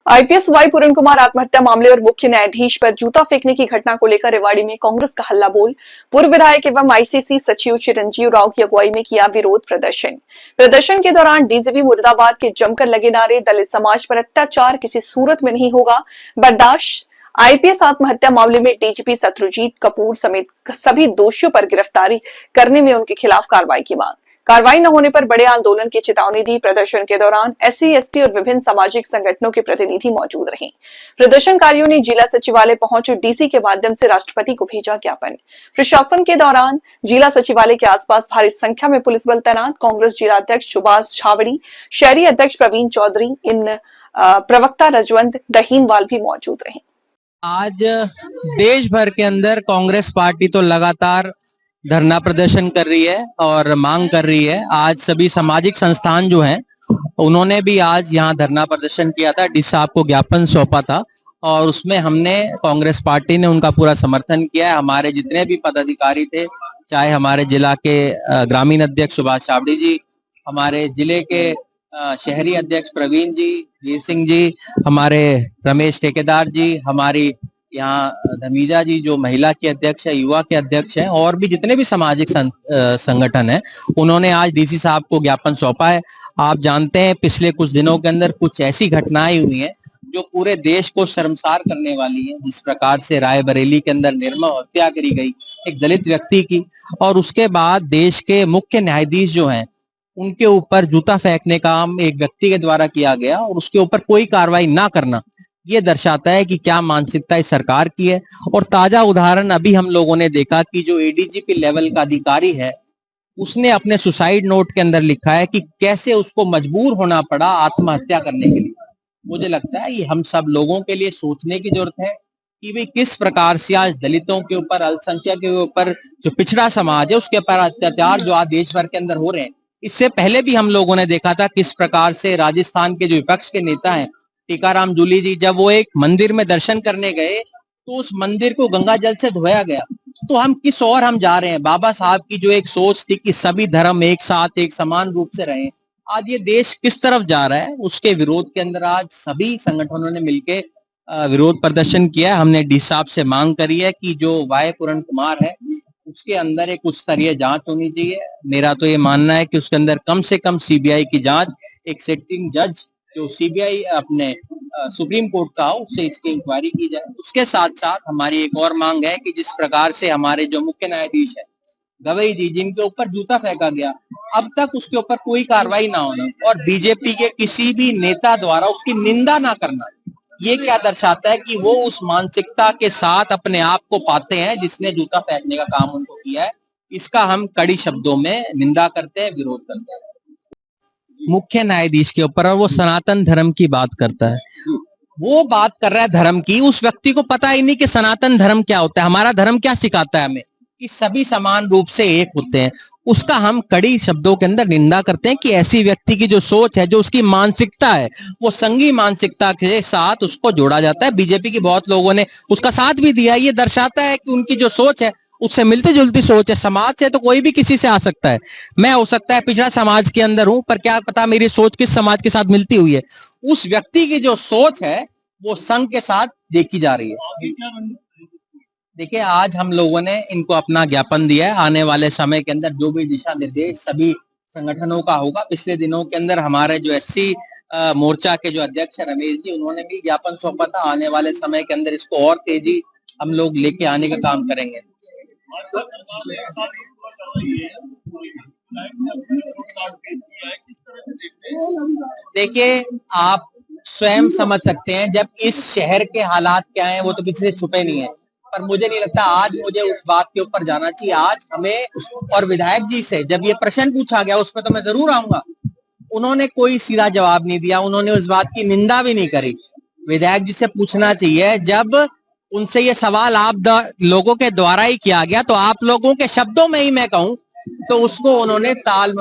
IPS Y पूरण कुमार आत्महत्या मामले और मुख्य न्यायाधीश पर जूता फेंकने की घटना को लेकर रेवाड़ी में कांग्रेस का हल्ला बोल। पूर्व विधायक एवं आईसीसी सचिव चिरंजीव राव की अगुवाई में किया विरोध प्रदर्शन के दौरान डीजीपी मुर्दाबाद के जमकर लगे नारे। दलित समाज पर अत्याचार किसी सूरत में नहीं होगा बर्दाश्त। आईपीएस आत्महत्या मामले में डीजीपी शत्रुजीत कपूर समेत सभी दोषियों पर गिरफ्तारी करने में उनके खिलाफ कार्रवाई की मांग। कार्रवाई न होने पर बड़े आंदोलन की चेतावनी दी। प्रदर्शन के दौरान एससी, एसटी और विभिन्न सामाजिक संगठनों के प्रतिनिधि मौजूद रहे। प्रदर्शनकारियों ने जिला सचिवालय पहुंच डीसी के माध्यम से राष्ट्रपति को भेजा ज्ञापन। प्रशासन के दौरान जिला सचिवालय के आसपास भारी संख्या में पुलिस बल तैनात। कांग्रेस जिला अध्यक्ष सुभाष छावड़ी, शहरी अध्यक्ष प्रवीण चौधरी, इन प्रवक्ता रजवंत दहीनवाल भी मौजूद रहे। आज देश भर के अंदर कांग्रेस पार्टी तो लगातार धरना प्रदर्शन कर रही है और मांग कर रही है। आज सभी सामाजिक संस्थान जो हैं उन्होंने भी आज यहाँ धरना प्रदर्शन किया था, डीसी साहब को ज्ञापन सौंपा था और उसमें हमने कांग्रेस पार्टी ने उनका पूरा समर्थन किया है। हमारे जितने भी पदाधिकारी थे, चाहे हमारे जिला के ग्रामीण अध्यक्ष सुभाष छावड़ी जी, हमारे जिले के शहरी अध्यक्ष प्रवीण जी, वीर सिंह जी, हमारे रमेश ठेकेदार जी, हमारी यहाँ धमीजा जी जो महिला के अध्यक्ष है, युवा के अध्यक्ष हैं, और भी जितने भी सामाजिक संगठन हैं, उन्होंने आज डीसी साहब को ज्ञापन सौंपा है। आप जानते हैं पिछले कुछ दिनों के अंदर कुछ ऐसी घटनाएं हुई हैं जो पूरे देश को शर्मसार करने वाली हैं। जिस प्रकार से रायबरेली के अंदर निर्मम हत्या करी गई एक दलित व्यक्ति की, और उसके बाद देश के मुख्य न्यायाधीश जो हैं उनके ऊपर जूता फेंकने का काम एक व्यक्ति के द्वारा किया गया और उसके ऊपर कोई कार्रवाई ना करना, ये दर्शाता है कि क्या मानसिकता इस सरकार की है। और ताजा उदाहरण अभी हम लोगों ने देखा कि जो एडीजीपी लेवल का अधिकारी है उसने अपने सुसाइड नोट के अंदर लिखा है कि कैसे उसको मजबूर होना पड़ा आत्महत्या करने के लिए। मुझे लगता है ये हम सब लोगों के लिए सोचने की जरूरत है कि भाई किस प्रकार से आज दलितों के ऊपर, अल्पसंख्यक के ऊपर, जो पिछड़ा समाज है उसके ऊपर अत्याचार जो आज देश भर के अंदर हो रहे हैं। इससे पहले भी हम लोगों ने देखा था किस प्रकार से राजस्थान के जो विपक्ष के नेता हैं टीकाराम जूली जी, जब वो एक मंदिर में दर्शन करने गए तो उस मंदिर को गंगा जल से धोया गया। तो हम किस ओर हम जा रहे हैं? बाबा साहब की जो एक सोच थी कि सभी धर्म एक साथ एक समान रूप से रहें, आज ये देश किस तरफ जा रहा है, उसके विरोध के अंदर आज सभी संगठनों ने मिलकर विरोध प्रदर्शन किया। हमने डी साहब से मांग करी है कि जो वाई पूरण कुमार है उसके अंदर एक उच्च स्तरीय जांच होनी चाहिए। मेरा तो ये मानना है कि उसके अंदर कम से कम सीबीआई की जांच, एक सिटिंग जज जो सीबीआई अपने सुप्रीम कोर्ट का हो उससे इसकी इंक्वायरी की जाए। उसके साथ साथ हमारी एक और मांग है कि जिस प्रकार से हमारे जो मुख्य न्यायाधीश है गवई जी, जिनके ऊपर जूता फेंका गया, अब तक उसके ऊपर कोई कार्रवाई ना होना और बीजेपी के किसी भी नेता द्वारा उसकी निंदा ना करना, ये क्या दर्शाता है कि वो उस मानसिकता के साथ अपने आप को पाते हैं जिसने जूता फेंकने का काम उनको किया है। इसका हम कड़ी शब्दों में निंदा करते हैं, विरोध करते हैं मुख्य न्यायाधीश के ऊपर। और वो सनातन धर्म की बात करता है, वो बात कर रहा है धर्म की। उस व्यक्ति को पता ही नहीं कि सनातन धर्म क्या होता है, हमारा धर्म क्या सिखाता है हमें कि सभी समान रूप से एक होते हैं। उसका हम कड़ी शब्दों के अंदर निंदा करते हैं कि ऐसी व्यक्ति की जो सोच है, जो उसकी मानसिकता है, वो संघी मानसिकता के साथ उसको जोड़ा जाता है। बीजेपी की बहुत लोगों ने उसका साथ भी दिया। ये दर्शाता है कि उनकी जो सोच है उससे मिलती जुलती सोच है। समाज से तो कोई भी किसी से आ सकता है, मैं हो सकता है पिछड़ा समाज के अंदर हूं, पर क्या पता मेरी सोच किस समाज के साथ मिलती हुई है। उस व्यक्ति की जो सोच है वो संघ के साथ देखी जा रही है। देखिए, आज हम लोगों ने इनको अपना ज्ञापन दिया है। आने वाले समय के अंदर जो भी दिशा निर्देश सभी संगठनों का होगा। पिछले दिनों के अंदर हमारे जो एससी मोर्चा के जो अध्यक्ष है रमेश जी, उन्होंने भी ज्ञापन सौंपा था। आने वाले समय के अंदर इसको और तेजी हम लोग लेके आने का काम करेंगे। देखिए, आप स्वयं समझ सकते हैं जब इस शहर के हालात क्या हैं, वो तो किसी से छुपे नहीं है। पर मुझे नहीं लगता आज मुझे उस बात के ऊपर जाना चाहिए। आज हमें और विधायक जी से जब ये प्रश्न पूछा गया उसमें तो मैं जरूर आऊंगा, उन्होंने कोई सीधा जवाब नहीं दिया, उन्होंने उस बात की निंदा भी नहीं करी। विधायक जी से पूछना चाहिए, जब उनसे ये सवाल आप लोगों के द्वारा ही किया गया तो आप लोगों के शब्दों में ही मैं कहूं तो उसको उन्होंने टाल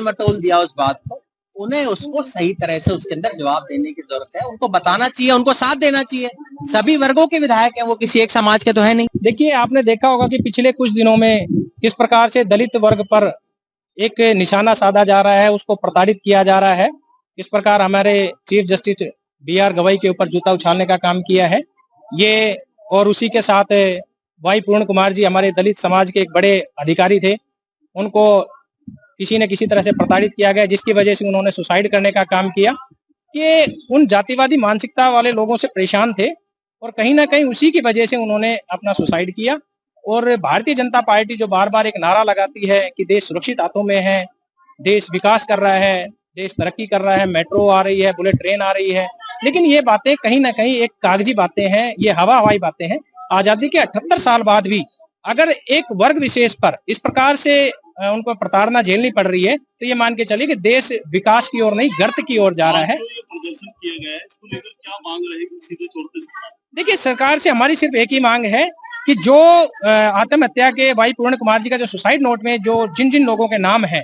मटोल दिया उस बात को। उन्हें उसको सही तरह से उसके अंदर जवाब देने की जरूरत है, उनको बताना चाहिए, उनको साथ देना चाहिए। सभी वर्गों के विधायक हैं, वो किसी एक समाज के तो है नहीं। देखिए, आपने देखा होगा कि पिछले कुछ दिनों में किस प्रकार से दलित वर्ग पर एक निशाना साधा जा रहा है, उसको प्रताड़ित किया जा रहा है। इस प्रकार हमारे चीफ जस्टिस BR गवई के ऊपर जूता उछालने का काम किया है ये, और उसी के साथ वाई पूर्ण कुमार जी हमारे दलित समाज के एक बड़े अधिकारी थे, उनको किसी न किसी तरह से प्रताड़ित किया गया, जिसकी वजह से उन्होंने सुसाइड करने का काम किया। कि उन जातिवादी मानसिकता वाले लोगों से परेशान थे और कहीं ना कहीं उसी की वजह से उन्होंने अपना सुसाइड किया। और भारतीय जनता पार्टी जो बार बार एक नारा लगाती है कि देश सुरक्षित हाथों में है, देश विकास कर रहा है, देश तरक्की कर रहा है, मेट्रो आ रही है, बुलेट ट्रेन आ रही है, लेकिन ये बातें कहीं ना कहीं एक कागजी बातें हैं, ये हवाई बातें हैं। आजादी के 78 साल बाद भी अगर एक वर्ग विशेष पर इस प्रकार से उनको प्रताड़ना झेलनी पड़ रही है, तो ये मान के चलिए कि देश विकास की ओर नहीं, गर्त की ओर जा रहा है। प्रदर्शन किया गया है, इसको लेकर क्या मांग रहेगी सीधे तौर पे? देखिए, सरकार से हमारी सिर्फ एक ही मांग है कि जो आत्महत्या के वाई पूर्ण कुमार जी का जो सुसाइड नोट में जो जिन जिन लोगों के नाम है,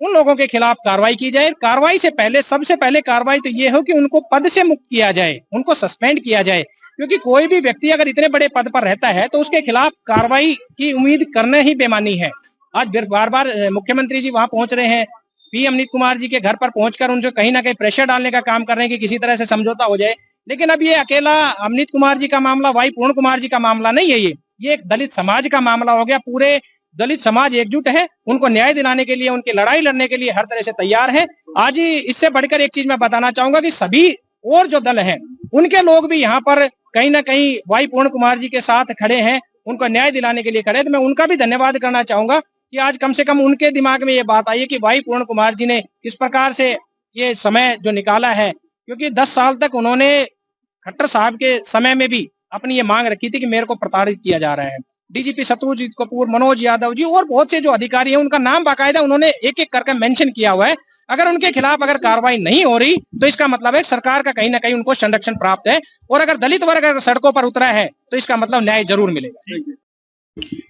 उन लोगों के खिलाफ कार्रवाई की जाए। कार्रवाई से पहले, सबसे पहले कार्रवाई तो ये हो कि उनको पद से मुक्त किया जाए, उनको सस्पेंड किया जाए, क्योंकि कोई भी व्यक्ति अगर इतने बड़े पद पर रहता है तो उसके खिलाफ कार्रवाई की उम्मीद करना ही बेमानी है। आज बार बार मुख्यमंत्री जी वहां पहुंच रहे हैं, पी अमनीत कुमार जी के घर पर पहुंचकर उनसे कहीं ना कहीं प्रेशर डालने का काम कर रहे हैं कि किसी तरह से समझौता हो जाए। लेकिन अब ये अकेला अमनीत कुमार जी का मामला, वाई पूर्ण कुमार जी का मामला नहीं है, ये एक दलित समाज का मामला हो गया। पूरे दलित समाज एकजुट है, उनको न्याय दिलाने के लिए, उनकी लड़ाई लड़ने के लिए हर तरह से तैयार है। आज इससे बढ़कर एक चीज मैं बताना चाहूंगा कि सभी और जो दल हैं, उनके लोग भी यहाँ पर कहीं ना कहीं वाई पूर्ण कुमार जी के साथ खड़े हैं, उनको न्याय दिलाने के लिए खड़े। तो मैं उनका भी धन्यवाद करना चाहूंगा कि आज कम से कम उनके दिमाग में ये बात आई है कि वाई पूर्ण कुमार जी ने किस प्रकार से ये समय जो निकाला है, क्योंकि 10 साल तक उन्होंने खट्टर साहब के समय में भी अपनी ये मांग रखी थी कि मेरे को प्रताड़ित किया जा रहा है। डीजीपी शत्रुजीत कपूर, मनोज यादव जी और बहुत से जो अधिकारी हैं, उनका नाम बाकायदा उन्होंने एक एक करके मेंशन किया हुआ है। अगर उनके खिलाफ अगर कार्रवाई नहीं हो रही तो इसका मतलब है सरकार का कहीं ना कहीं उनको संरक्षण प्राप्त है, और अगर दलित वर्ग अगर सड़कों पर उतरा है तो इसका मतलब न्याय जरूर मिलेगा।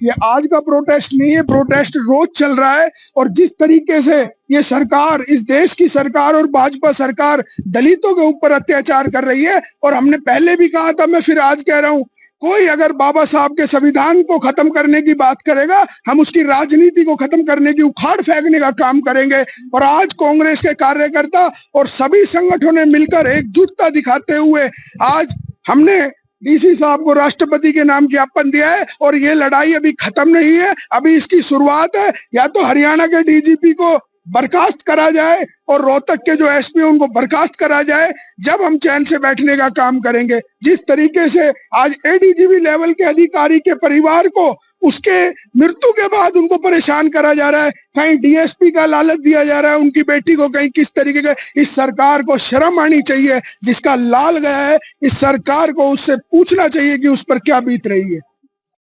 ये आज का प्रोटेस्ट नहीं है, प्रोटेस्ट रोज चल रहा है। और जिस तरीके से ये सरकार, इस देश की सरकार और भाजपा सरकार दलितों के ऊपर अत्याचार कर रही है, और हमने पहले भी कहा था, मैं फिर आज कह रहा हूँ, कोई अगर बाबा साहब के संविधान को खत्म करने की बात करेगा, हम उसकी राजनीति को खत्म करने की, उखाड़ फेंकने का काम करेंगे। और आज कांग्रेस के कार्यकर्ता और सभी संगठनों ने मिलकर एकजुटता दिखाते हुए आज हमने डीसी साहब को राष्ट्रपति के नाम ज्ञापन दिया है। और ये लड़ाई अभी खत्म नहीं है, अभी इसकी शुरुआत है। या तो हरियाणा के डीजीपी को बर्खास्त करा जाए और रोहतक के जो एसपी उनको बर्खास्त करा जाए, जब हम चैन से बैठने का काम करेंगे। जिस तरीके से आज एडीजीपी लेवल के अधिकारी के परिवार को उसके मृत्यु के बाद उनको परेशान करा जा रहा है, कहीं डीएसपी का लालच दिया जा रहा है उनकी बेटी को, कहीं किस तरीके का। इस सरकार को शर्म आनी चाहिए, जिसका लाल गया है, इस सरकार को उससे पूछना चाहिए कि उस पर क्या बीत रही है।